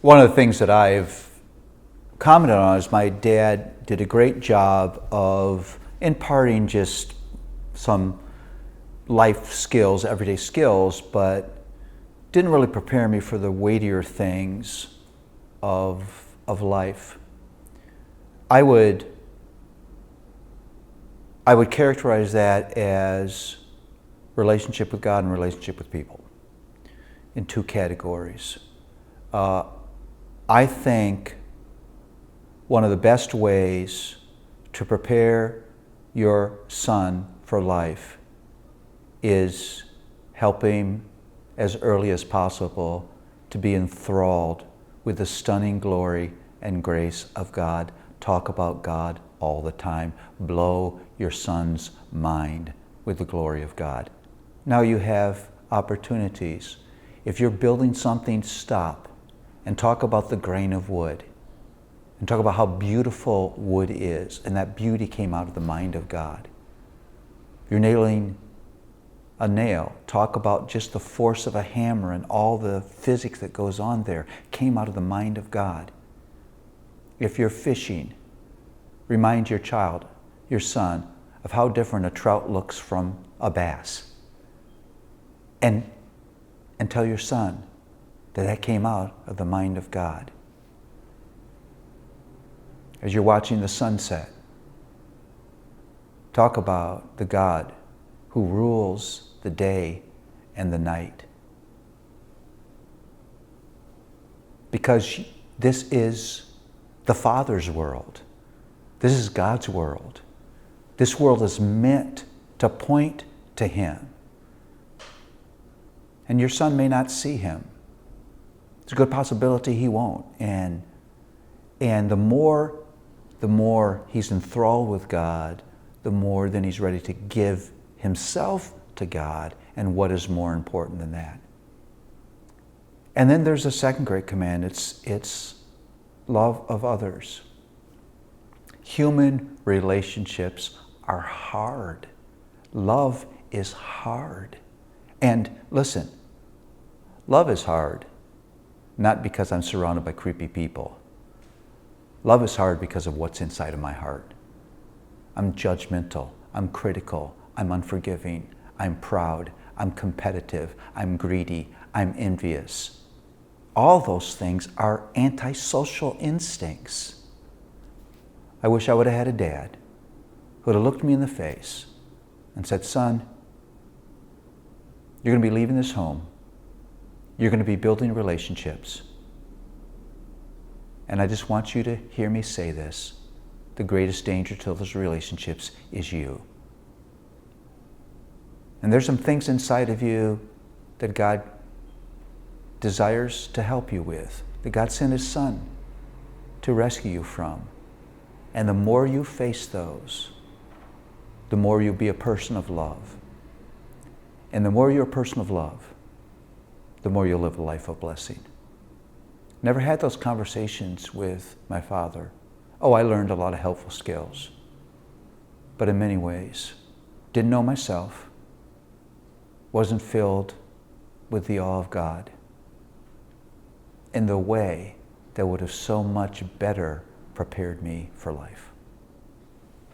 One of the things that I've commented on is my dad did a great job of imparting just some life skills, everyday skills, but didn't really prepare me for the weightier things of life. I would characterize that as relationship with God and relationship with people in two categories. I think one of the best ways to prepare your son for life is help him as early as possible to be enthralled with the stunning glory and grace of God. Talk about God all the time. Blow your son's mind with the glory of God. Now you have opportunities. If you're building something, stop and talk about the grain of wood and talk about how beautiful wood is, and that beauty came out of the mind of God. You're nailing a nail, talk about just the force of a hammer and all the physics that goes on there came out of the mind of God. If you're fishing, remind your child, your son, of how different a trout looks from a bass. And tell your son that came out of the mind of God. As you're watching the sunset, talk about the God who rules the day and the night. Because this is the Father's world. This is God's world. This world is meant to point to Him. And your son may not see Him. It's a good possibility he won't. And the more he's enthralled with God, the more then he's ready to give himself to God, and what is more important than that. And then there's a second great command. It's love of others. Human relationships are hard. Love is hard. And listen, love is hard, not because I'm surrounded by creepy people. Love is hard because of what's inside of my heart. I'm judgmental, I'm critical, I'm unforgiving, I'm proud, I'm competitive, I'm greedy, I'm envious. All those things are antisocial instincts. I wish I would have had a dad who would have looked me in the face and said, son, you're going to be leaving this home. You're going to be building relationships. And I just want you to hear me say this. The greatest danger to those relationships is you. And there's some things inside of you that God desires to help you with, that God sent His Son to rescue you from. And the more you face those, the more you'll be a person of love. And the more you're a person of love, the more you'll live a life of blessing. Never had those conversations with my father. Oh, I learned a lot of helpful skills. But in many ways, didn't know myself, wasn't filled with the awe of God in the way that would have so much better prepared me for life.